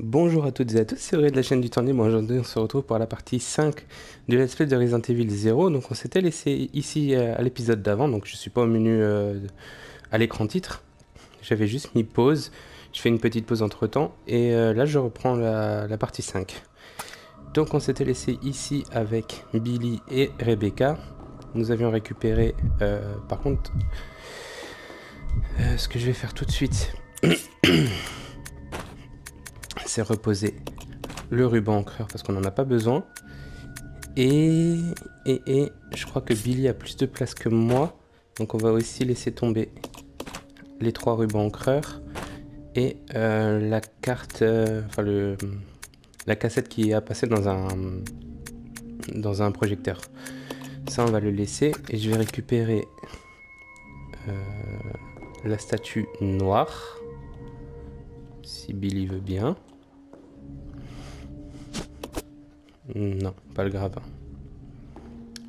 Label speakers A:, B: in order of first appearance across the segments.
A: Bonjour à toutes et à tous, c'est Auré de la chaîne du temps libre. Aujourd'hui on se retrouve pour la partie 5 du Let's Play de Resident Evil 0. Donc on s'était laissé ici à l'épisode d'avant, donc je suis pas au menu à l'écran titre. J'avais juste mis pause, je fais une petite pause entre temps et là je reprends la partie 5. Donc on s'était laissé ici avec Billy et Rebecca. Nous avions récupéré, par contre, ce que je vais faire tout de suite, c'est reposer le ruban encreur parce qu'on n'en a pas besoin. Et je crois que Billy a plus de place que moi. Donc on va aussi laisser tomber les 3 rubans encreurs. Et la carte, la cassette qui a passé dans un projecteur. Ça on va le laisser. Et je vais récupérer la statue noire. Si Billy veut bien. Non, pas le grappin.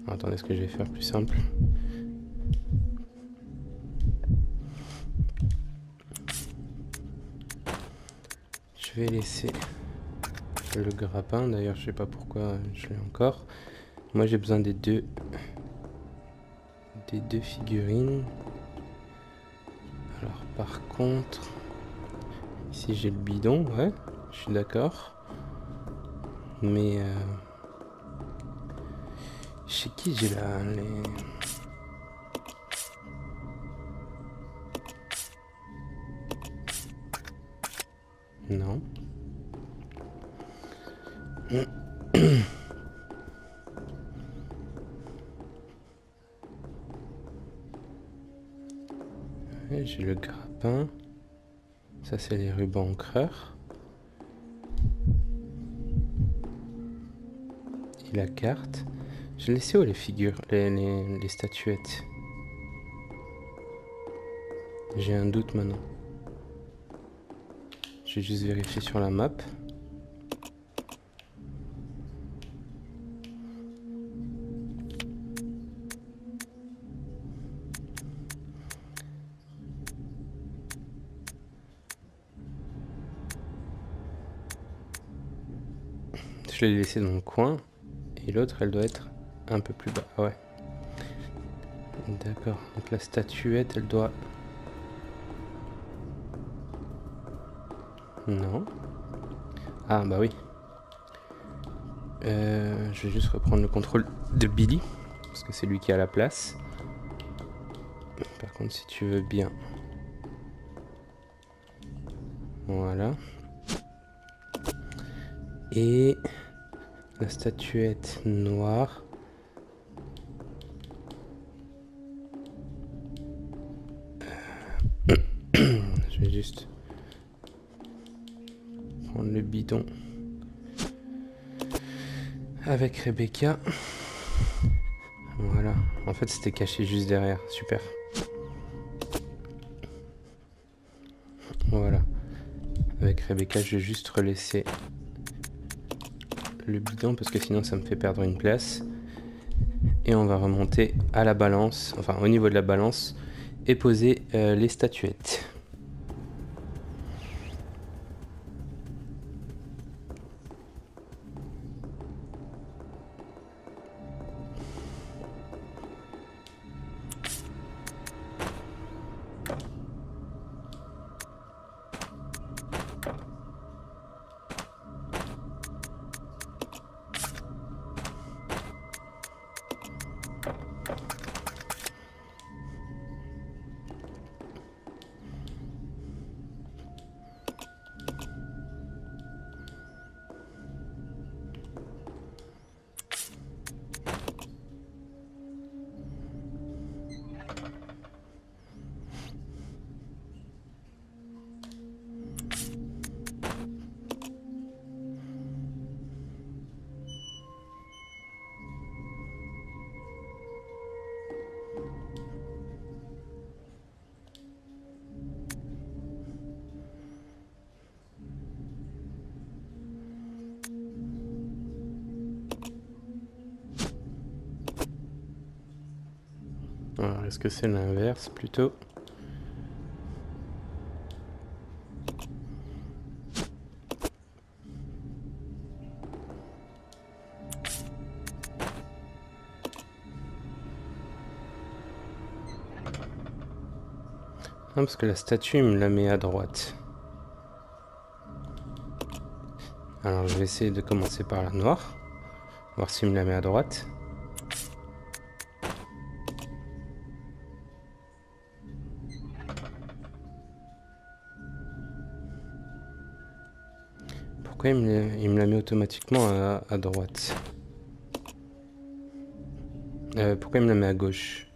A: Attendez, ce que je vais faire plus simple. Je vais laisser le grappin. D'ailleurs, je sais pas pourquoi je l'ai encore. Moi, j'ai besoin des deux figurines. Alors, par contre, ici j'ai le bidon, ouais, je suis d'accord. Mais chez qui j'ai là les... Non. Ouais, j'ai le grappin. Ça, c'est les rubans encreurs. Et la carte. J'ai laissé où les figures, les statuettes? J'ai un doute maintenant. Je vais juste vérifier sur la map. Je l'ai laissé dans le coin. Et l'autre, elle doit être un peu plus bas. Ah ouais. D'accord. Donc la statuette, elle doit... Non. Ah bah oui. Je vais juste reprendre le contrôle de Billy. Parce que c'est lui qui a la place. Par contre, si tu veux bien... Voilà. Et la statuette noire. Je vais juste prendre le bidon avec Rebecca. Voilà. En fait, c'était caché juste derrière. Super. Voilà. Avec Rebecca, je vais juste relaisser le bidon parce que sinon ça me fait perdre une place. Et on va remonter à la balance, enfin au niveau de la balance, et poser les statuettes. Alors, est-ce que c'est l'inverse plutôt? Non, parce que la statue, il me la met à droite. Alors, je vais essayer de commencer par la noire. Voir s'il me la met à droite. Pourquoi il me la met automatiquement à droite? Pourquoi il me la met à gauche?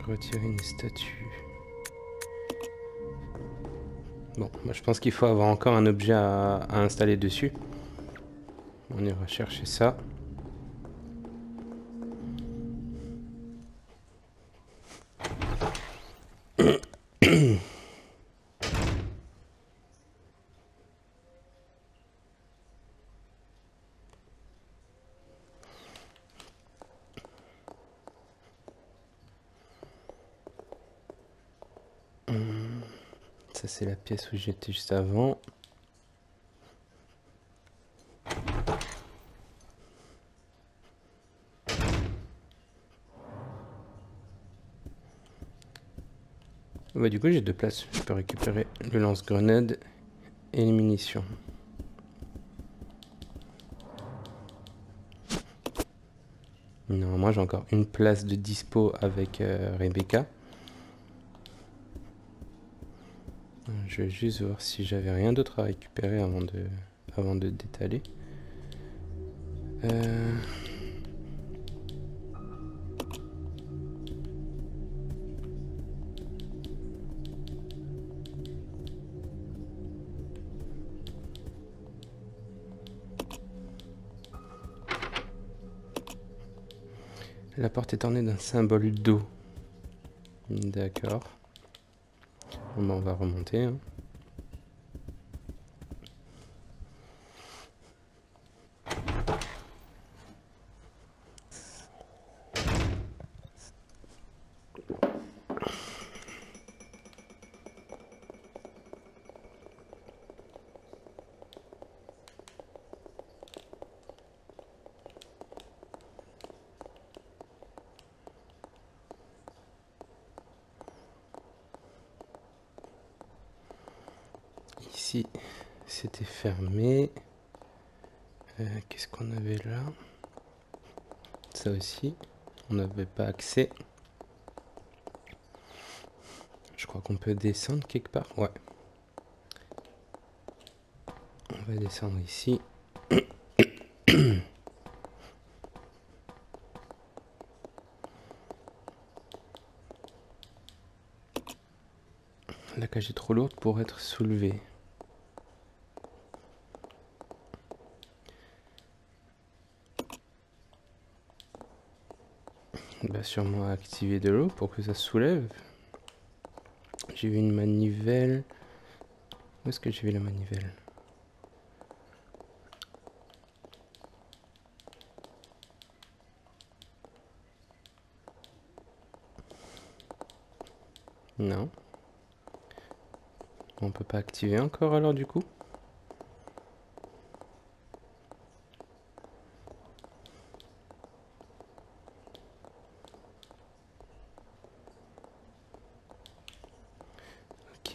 A: Retirer une statue. Bon, moi je pense qu'il faut avoir encore un objet à installer dessus. On ira chercher ça. Ça c'est la pièce où j'étais juste avant. Bah, du coup j'ai deux places. Je peux récupérer le lance-grenade et les munitions. Normalement j'ai encore une place de dispo avec Rebecca. Je vais juste voir si j'avais rien d'autre à récupérer avant de détaler. La porte est ornée d'un symbole d'eau. D'accord. Bon, bah, on va remonter. Hein. Ici, c'était fermé. Qu'est-ce qu'on avait là? Ça aussi, on n'avait pas accès. Je crois qu'on peut descendre quelque part. Ouais. On va descendre ici. La cage est trop lourde pour être soulevée. Bah sûrement activer de l'eau pour que ça se soulève. J'ai vu une manivelle. Où est-ce que j'ai vu la manivelle? Non. On peut pas activer encore alors du coup?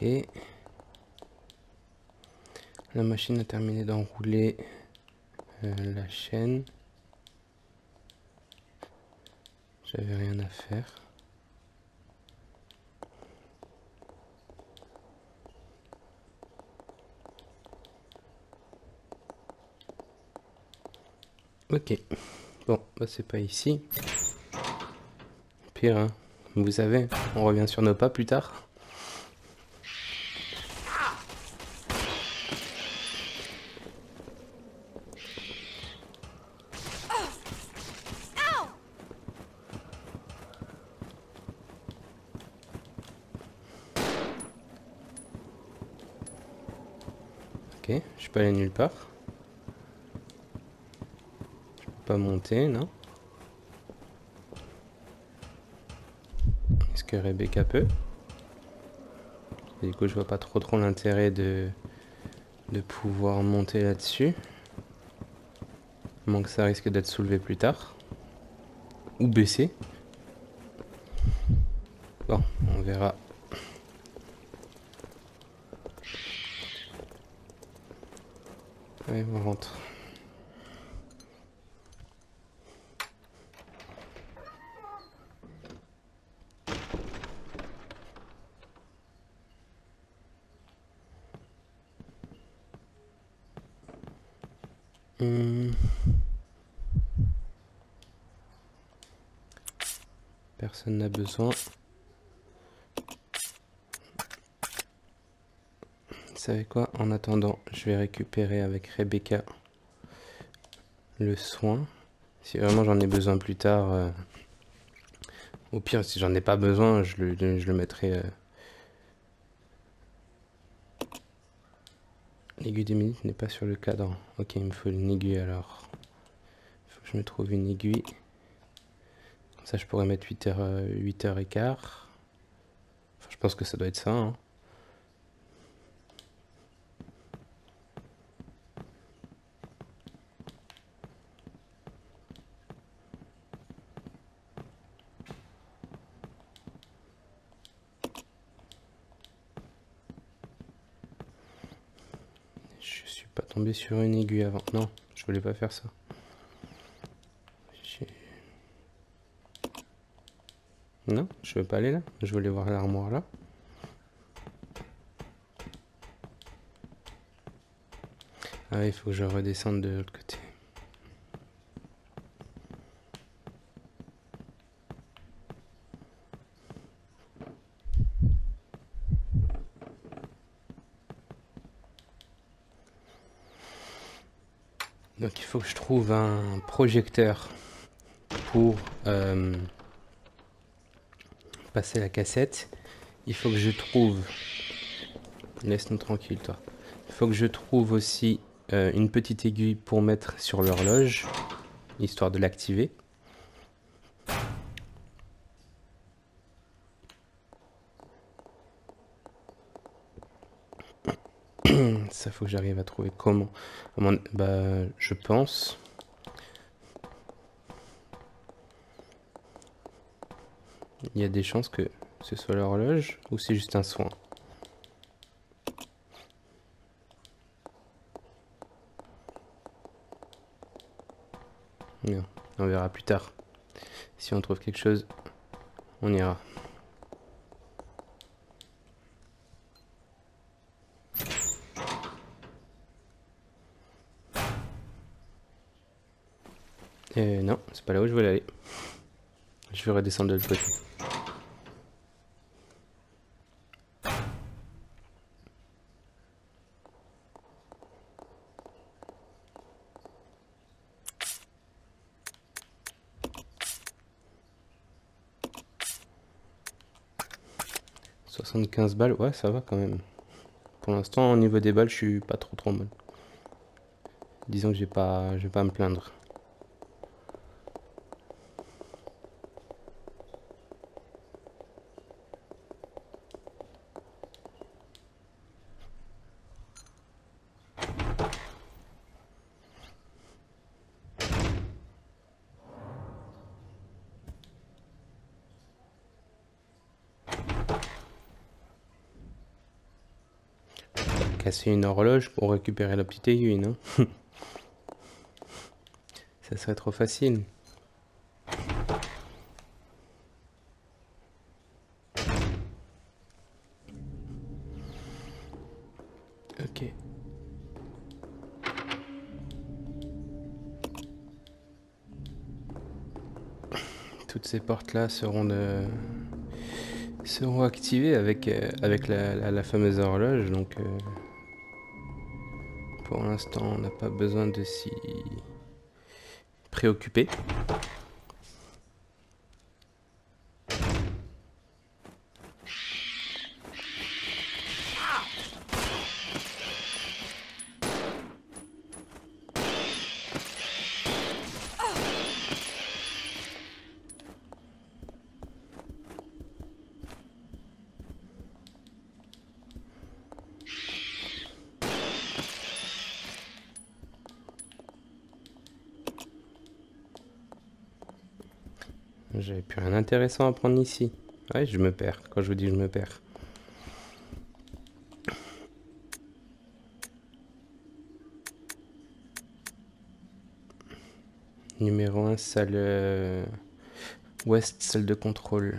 A: Ok. La machine a terminé d'enrouler la chaîne. J'avais rien à faire. Ok. Bon, bah c'est pas ici. Pire, hein. Vous savez, on revient sur nos pas plus tard. Ok, je peux aller nulle part. Je peux pas monter, non? Est-ce que Rebecca peut? Et du coup, je vois pas trop l'intérêt de de pouvoir monter là-dessus. Moins que ça risque d'être soulevé plus tard. Ou baissé. Bon, on verra. Allez, on rentre. Personne n'a besoin. Vous savez quoi? En attendant, je vais récupérer avec Rebecca le soin. Si vraiment j'en ai besoin plus tard, au pire, si j'en ai pas besoin, je le mettrai. L'aiguille des minutes n'est pas sur le cadre. Ok, il me faut une aiguille alors. Il faut que je me trouve une aiguille. Comme ça, je pourrais mettre 8h15. Enfin, je pense que ça doit être ça. Hein. Je suis pas tombé sur une aiguille avant. Non, je voulais pas faire ça. Non, je veux pas aller là. Je voulais voir l'armoire là. Ah, il faut que je redescende de l'autre côté. Donc il faut que je trouve un projecteur pour passer la cassette. Il faut que je trouve... Laisse-nous tranquille toi. Il faut que je trouve aussi une petite aiguille pour mettre sur l'horloge, histoire de l'activer. Ça, faut que j'arrive à trouver comment. Bah, je pense. Il y a des chances que ce soit l'horloge ou c'est juste un soin. Non, on verra plus tard. Si on trouve quelque chose, on ira. Non, c'est pas là où je voulais aller. Je vais redescendre de l'autre côté. « 75 balles, ouais, ça va quand même. Pour l'instant, au niveau des balles, je suis pas trop mal. Disons que je vais pas me plaindre. Casser une horloge pour récupérer la petite aiguille, non? Ça serait trop facile. Ok. Toutes ces portes-là seront activées avec la fameuse horloge, donc pour l'instant on n'a pas besoin de s'y préoccuper. J'avais plus rien d'intéressant à prendre ici. Ouais, je me perds. Quand je vous dis je me perds. Numéro 1, salle... Ouest, salle de contrôle.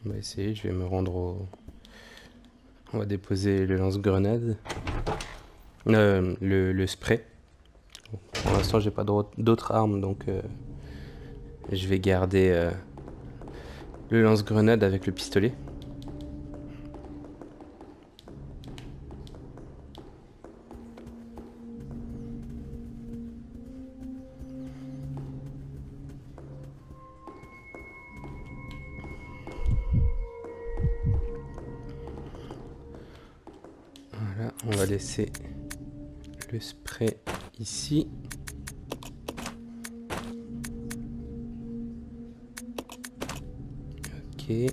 A: On va essayer, je vais me rendre au... On va déposer le lance-grenade. Le spray. Pour l'instant, j'ai pas d'autres armes, donc je vais garder le lance-grenade avec le pistolet. Voilà, on va laisser le spray ici. Ok.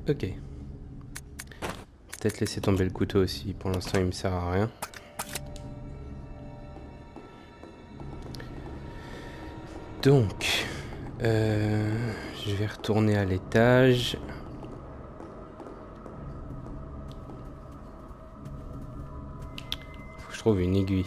A: Ok. Peut-être laisser tomber le couteau aussi. Pour l'instant, il me sert à rien. Donc, je vais retourner à l'étage. Faut que je trouve une aiguille.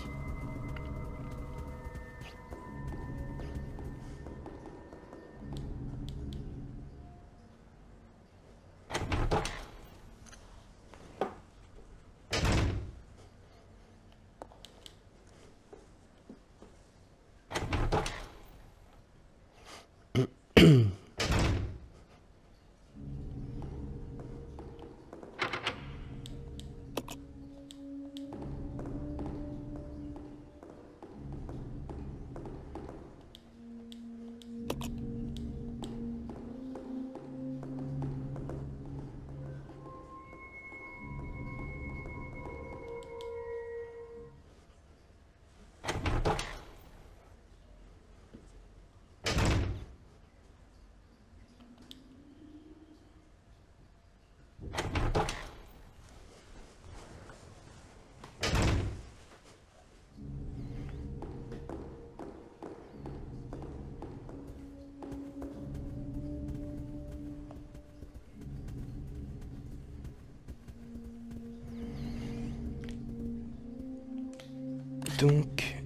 A: Donc,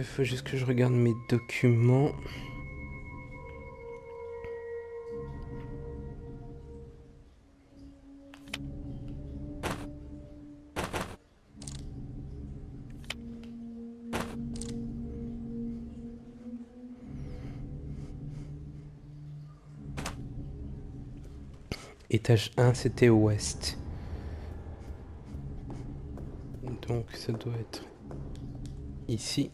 A: faut juste que je regarde mes documents. Étage 1, c'était ouest. Donc, ça doit être ici.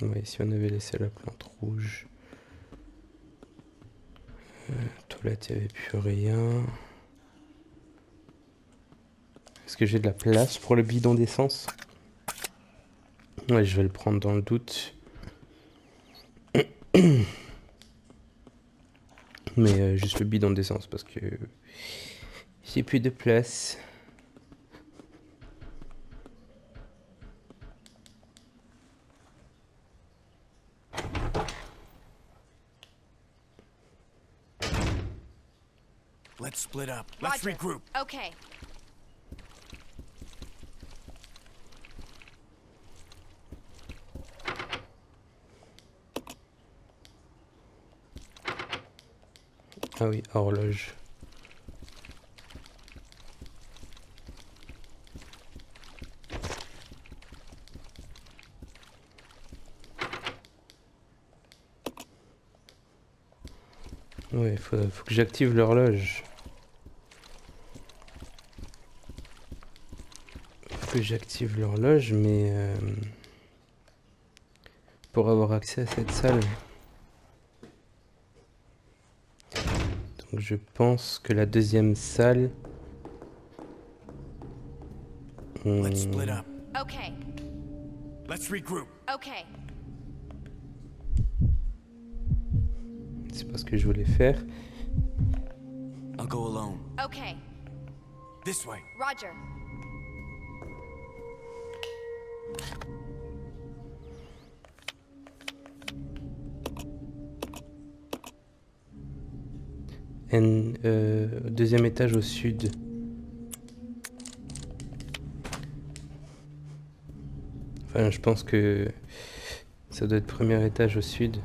A: Ouais, si on avait laissé la plante rouge. Toilette, il n'y avait plus rien. Est-ce que j'ai de la place pour le bidon d'essence? Ouais, je vais le prendre dans le doute. Mais juste le bidon d'essence parce que j'ai plus de place.
B: Let's split up. Let's
C: Roger.
B: regroup.
C: Okay.
A: Ah oui, horloge. Ouais, faut que j'active l'horloge. Faut que j'active l'horloge, mais... pour avoir accès à cette salle. Donc je pense que la deuxième salle...
B: Let's split up.
C: Okay.
B: Let's regroup.
C: Okay.
A: C'est pas ce que je voulais faire.
B: I'll go alone.
C: Okay.
B: This way.
C: Roger.
A: Deuxième étage au sud. Enfin, je pense que ça doit être premier étage au sud.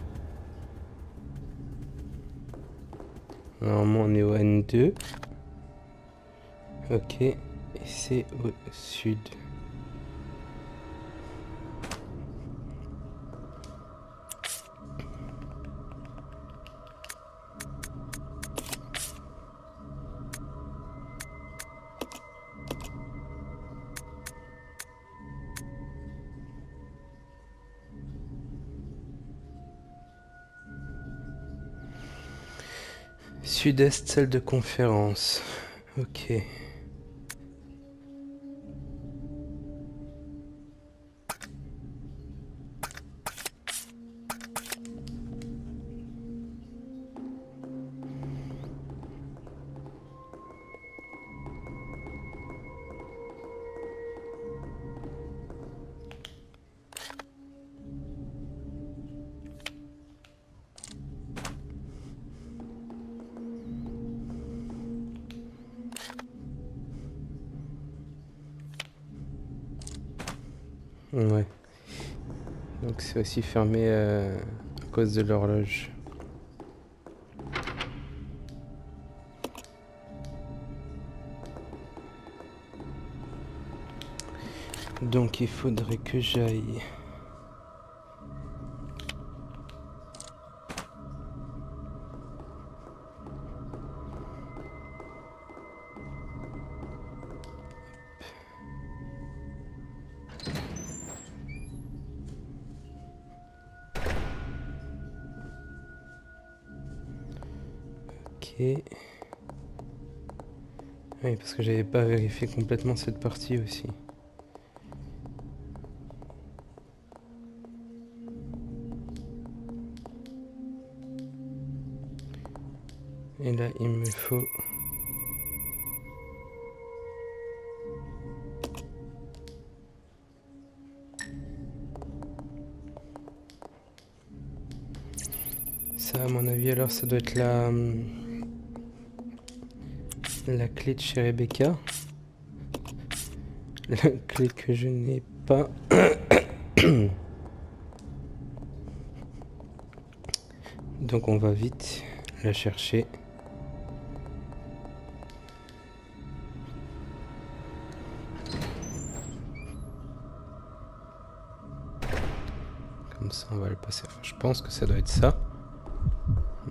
A: Normalement, on est au N2. Ok, et c'est au sud. Sud-est, salle de conférence. Ok. Ouais. Donc c'est aussi fermé à cause de l'horloge. Donc il faudrait que j'aille... Ok. Oui, parce que j'avais pas vérifié complètement cette partie aussi. Et là, il me faut... Ça, à mon avis, alors, ça doit être la clé de chez Rebecca. La clé que je n'ai pas. Donc on va vite la chercher. Comme ça, on va le passer. Enfin, je pense que ça doit être ça.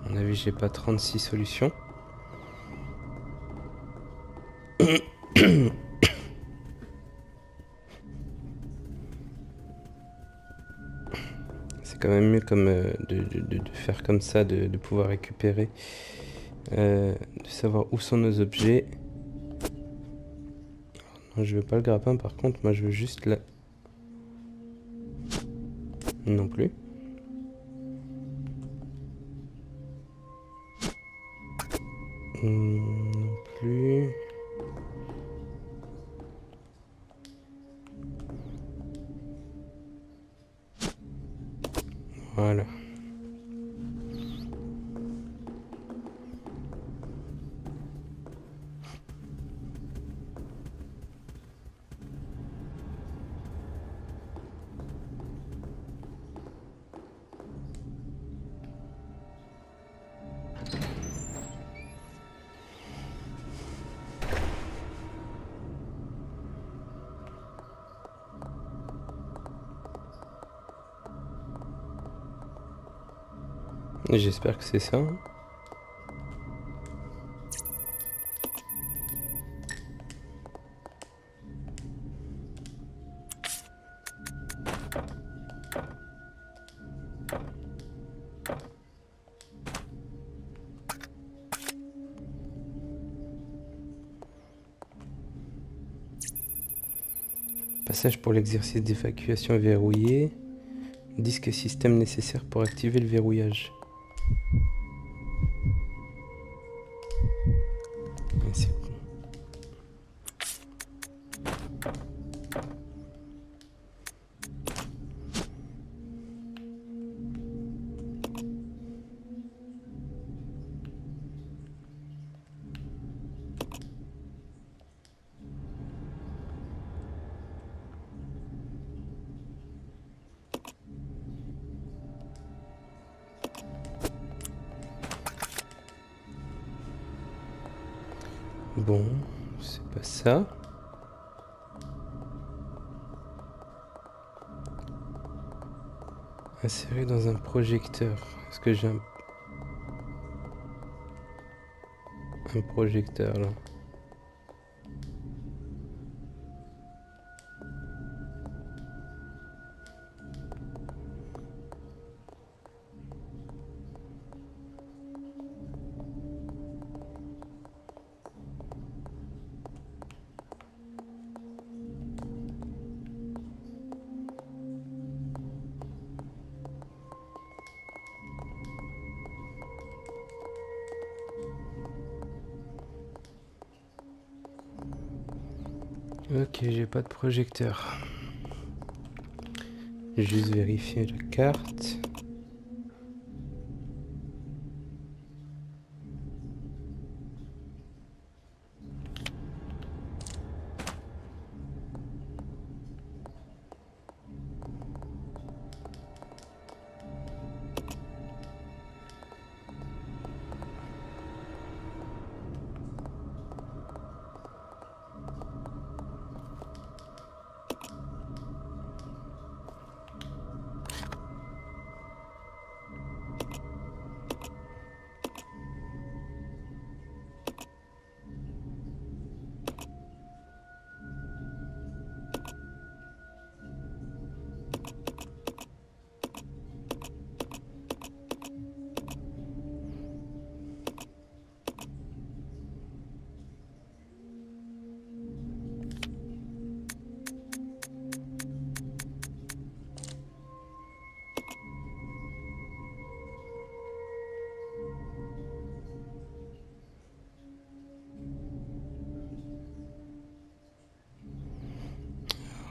A: À mon avis, j'ai pas 36 solutions. C'est quand même mieux comme de faire comme ça, de pouvoir récupérer, de savoir où sont nos objets. Non, je veux pas le grappin par contre, moi je veux juste la... Non plus. Non plus. Voilà. J'espère que c'est ça. Passage pour l'exercice d'évacuation verrouillé. Disque système nécessaire pour activer le verrouillage. C'est bon. Bon, c'est pas ça. Insérer dans un projecteur. Est-ce que j'ai un projecteur là? Ok, j'ai pas de projecteur. Juste vérifier la carte.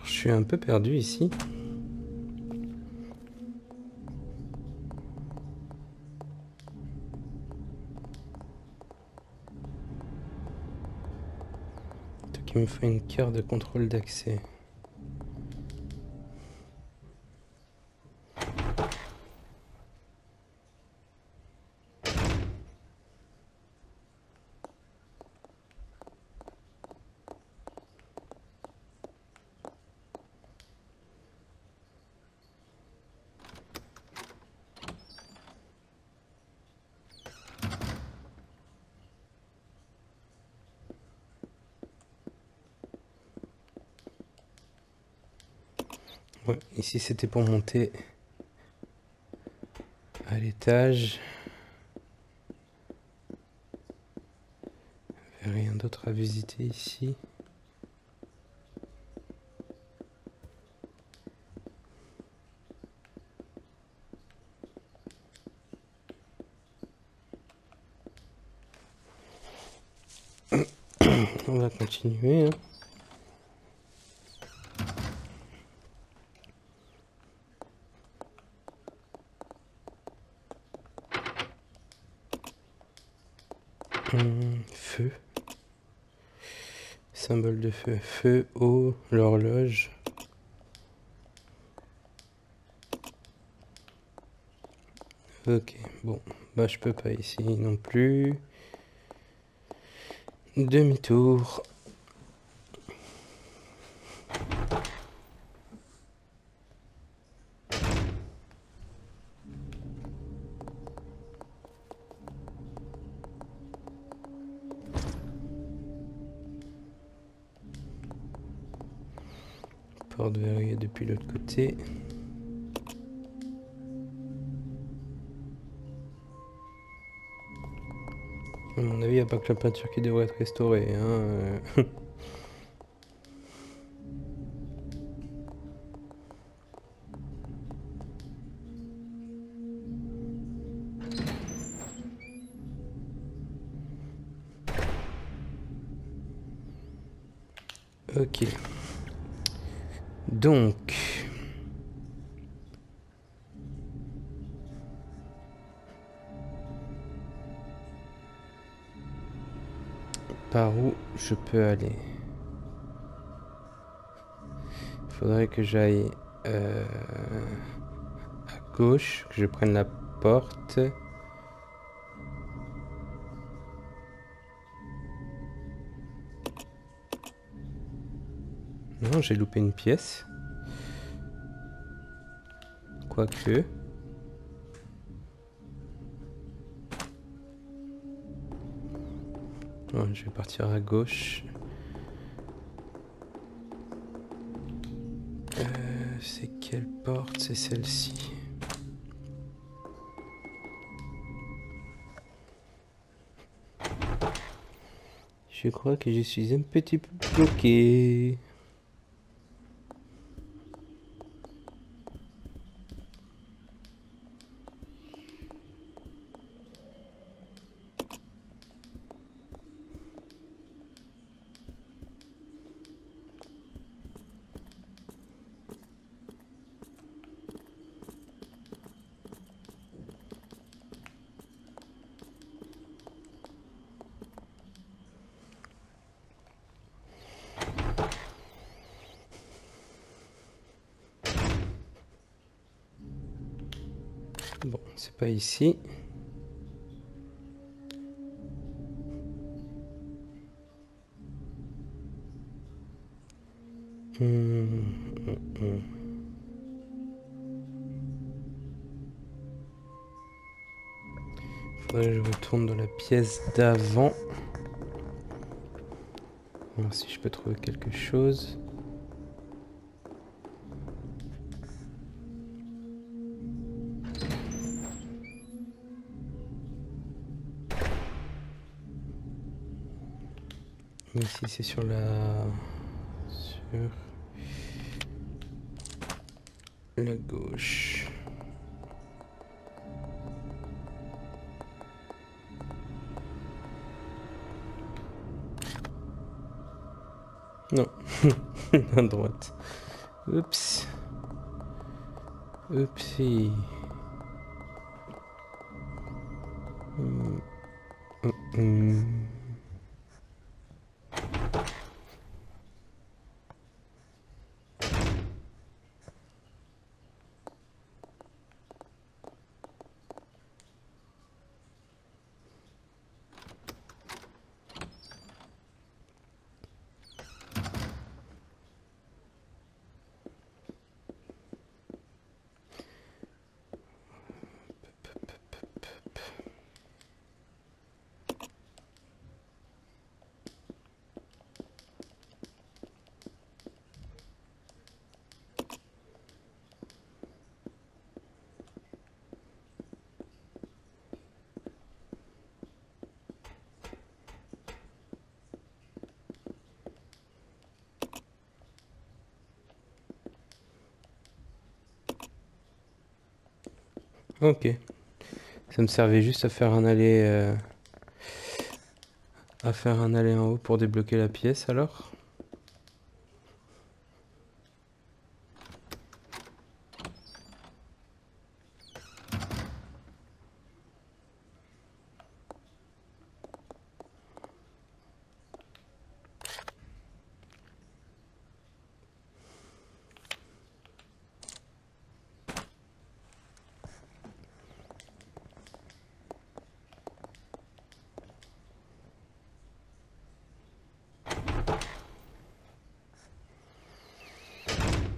A: Je suis un peu perdu ici. Donc il me faut une carte de contrôle d'accès. Ouais, ici c'était pour monter à l'étage. Rien d'autre à visiter ici. On va continuer. Hein. Feu. Symbole de feu. Feu, eau, l'horloge. Ok, bon. Bah je peux pas ici non plus. Demi-tour. Porte verrouillée depuis l'autre côté. À mon avis, il n'y a pas que la peinture qui devrait être restaurée. Hein. Ok. Donc... Par où je peux aller? Il faudrait que j'aille à gauche, que je prenne la porte. Non, j'ai loupé une pièce. Quoique... Ouais, je vais partir à gauche. C'est quelle porte? C'est celle-ci. Je crois que je suis un petit peu bloqué. Bon, c'est pas ici. Faudrait que je retourne dans la pièce d'avant. Voir si je peux trouver quelque chose. Ici c'est sur la gauche. Non, à droite. Oups. Oupsie. Ok. Ça me servait juste à faire un aller en haut pour débloquer la pièce alors.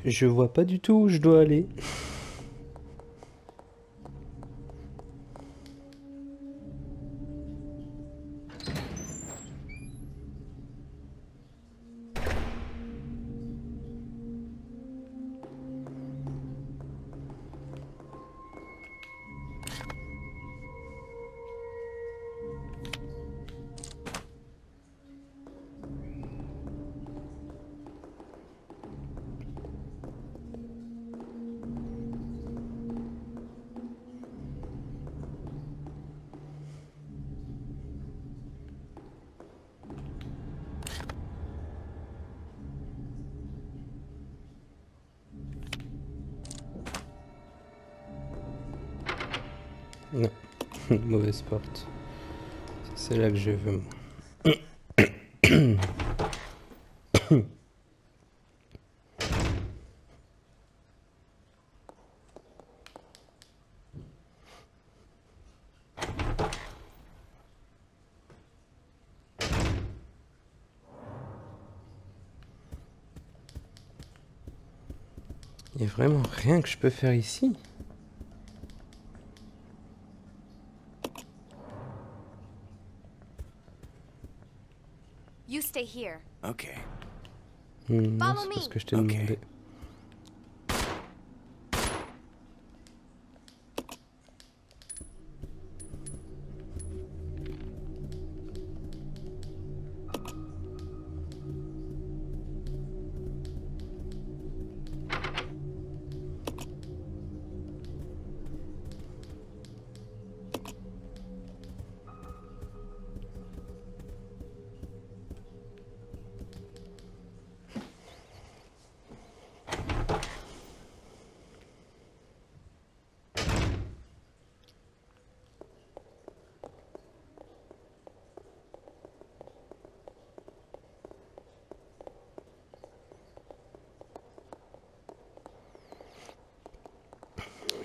A: Je vois pas du tout où je dois aller. Non, mauvaise porte. C'est là que je veux, moi. Il n'y a vraiment rien que je peux faire ici.
C: You stay here.
B: Okay.
A: Non, c'est parce que je t'ai
B: Ok.
A: demandé.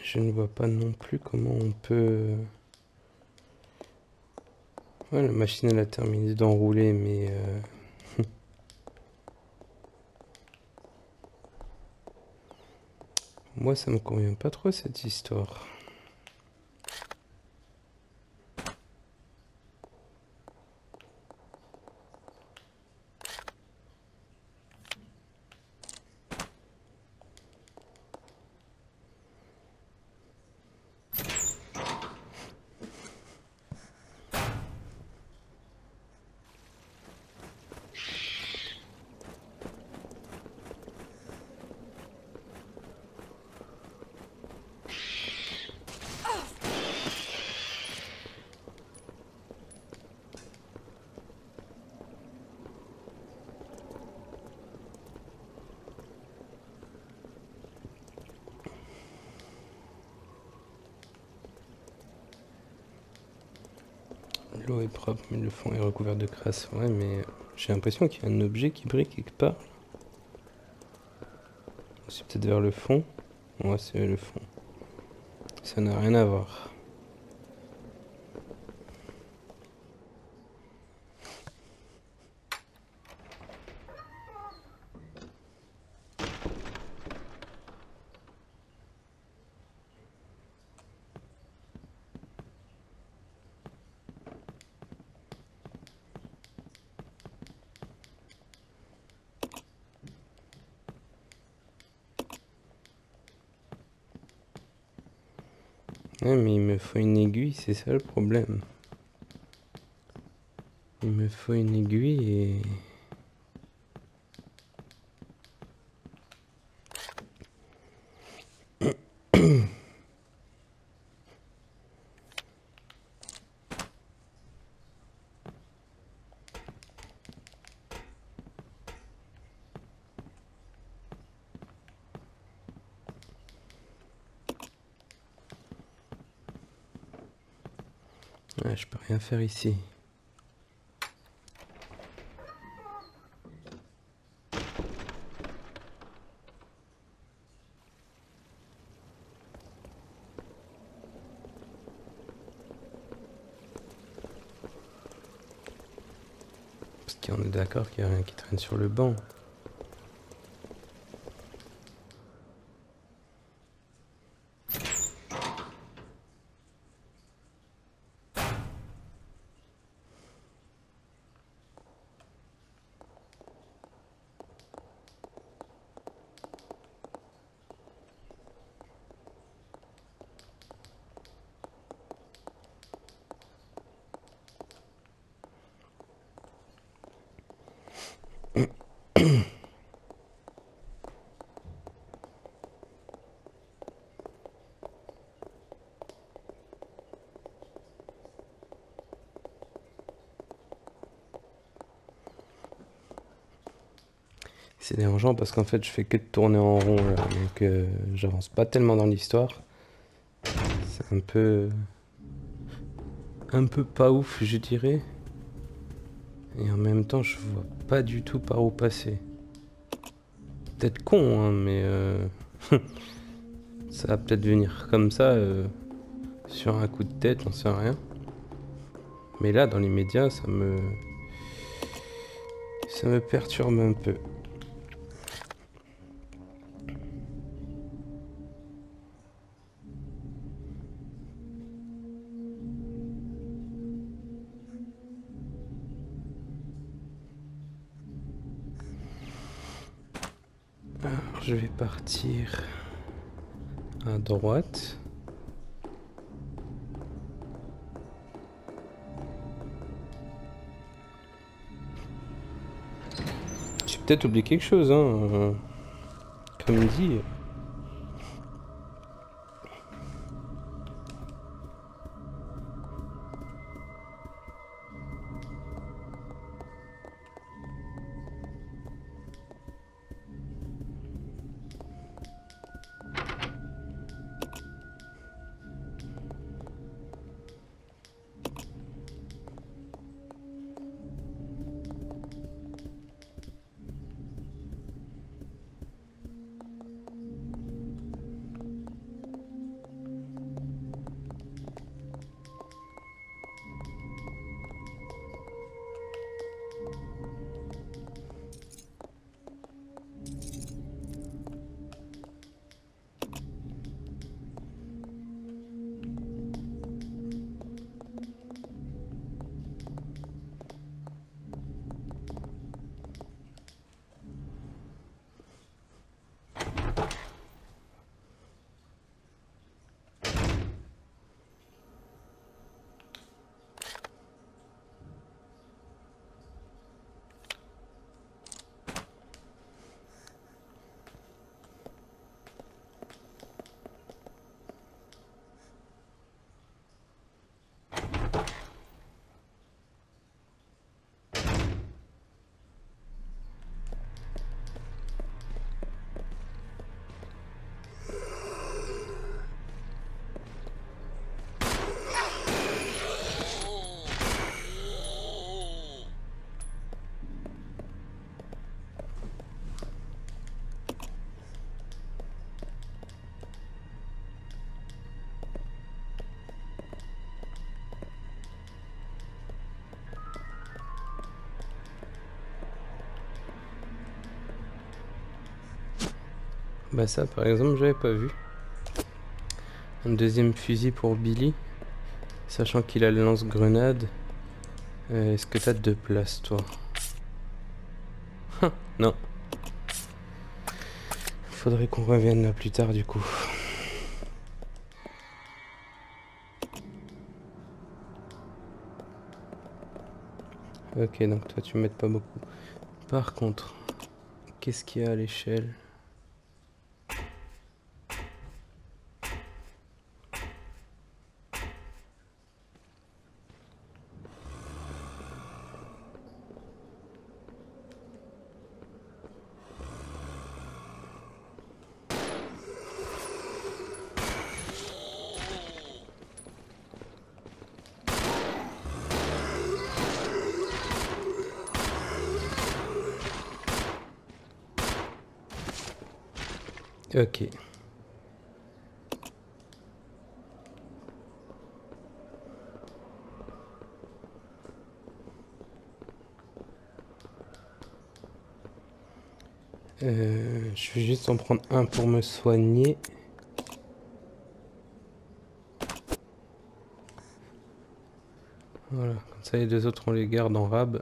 A: Je ne vois pas non plus comment on peut... Ouais, la machine elle a terminé d'enrouler, mais... Moi ça me convient pas trop cette histoire. L'eau est propre, mais le fond est recouvert de crasse. Ouais, mais j'ai l'impression qu'il y a un objet qui brille quelque part. C'est peut-être vers le fond. Ouais, c'est vers le fond. Ça n'a rien à voir. Ouais, mais il me faut une aiguille, c'est ça le problème. Il me faut une aiguille et... Ouais, je peux rien faire ici. Parce qu'on est d'accord qu'il n'y a rien qui traîne sur le banc. C'est dérangeant parce qu'en fait je fais que de tourner en rond là, donc j'avance pas tellement dans l'histoire. C'est un peu un peu pas ouf, je dirais. Et en même temps, je vois pas du tout par où passer. Peut-être con, hein, mais ça va peut-être venir comme ça, sur un coup de tête, on sait rien. Mais là, dans l'immédiat, ça me perturbe un peu. Alors, je vais partir à droite. J'ai peut-être oublié quelque chose, hein. Comme dit. Bah ça par exemple j'avais pas vu. Un deuxième fusil pour Billy. Sachant qu'il a le lance-grenade. Est-ce que t'as 2 places toi? Non. Faudrait qu'on revienne là plus tard du coup. Ok, donc toi tu m'aides pas beaucoup. Par contre, qu'est-ce qu'il y a à l'échelle? Ok. Je vais juste en prendre un pour me soigner. Voilà, comme ça les 2 autres on les garde en rab.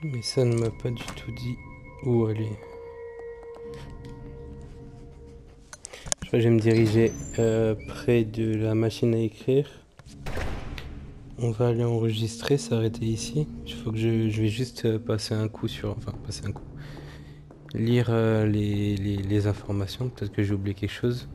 A: Mais ça ne m'a pas du tout dit où aller. Je Je vais me diriger près de la machine à écrire. On va aller enregistrer, s'arrêter ici. Il faut que je vais juste passer un coup sur... Enfin, passer un coup. Lire les informations. Peut-être que j'ai oublié quelque chose.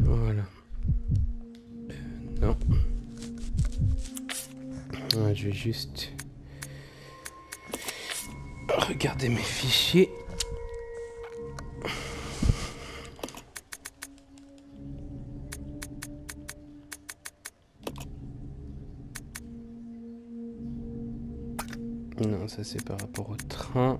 A: Voilà. Non. Ouais, je vais juste regarder mes fichiers. Non, ça c'est par rapport au train.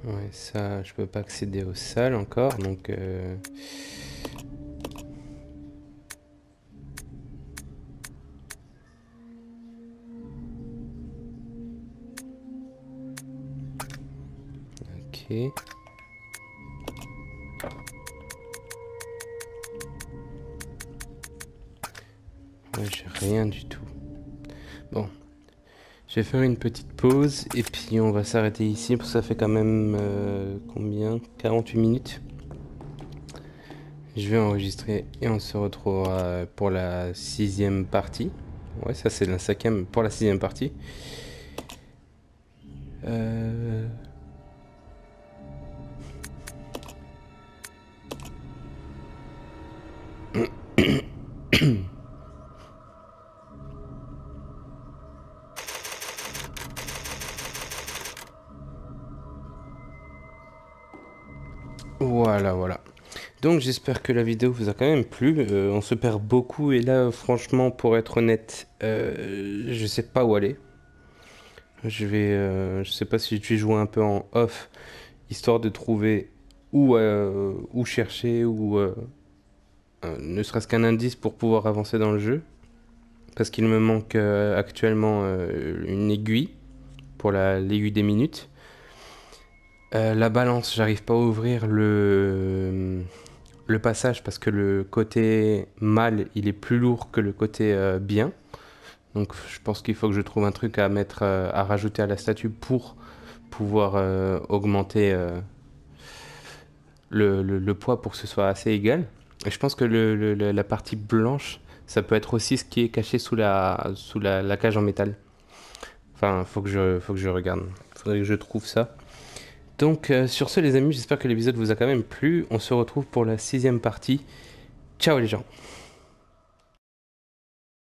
A: Ouais, ça, je peux pas accéder aux salles encore, donc... Ok. Ouais, j'ai rien du tout. Bon. Je vais faire une petite pause et puis on va s'arrêter ici parce que ça fait quand même combien? 48 minutes. Je vais enregistrer et on se retrouvera pour la 6e partie. Ouais, ça c'est la 5e pour la 6e partie. Voilà, voilà. Donc j'espère que la vidéo vous a quand même plu. On se perd beaucoup et là franchement pour être honnête, je sais pas où aller. Je sais pas si je vais jouer un peu en off, histoire de trouver où chercher ou ne serait-ce qu'un indice pour pouvoir avancer dans le jeu. Parce qu'il me manque actuellement une aiguille pour l'aiguille des minutes. La balance, j'arrive pas à ouvrir le passage parce que le côté mal, il est plus lourd que le côté bien. Donc je pense qu'il faut que je trouve un truc à mettre, à rajouter à la statue pour pouvoir augmenter le poids pour que ce soit assez égal. Et je pense que la partie blanche, ça peut être aussi ce qui est caché sous la cage en métal. Enfin, faut que je regarde. Faudrait que je trouve ça. Donc sur ce les amis, j'espère que l'épisode vous a quand même plu. On se retrouve pour la 6e partie. Ciao les gens.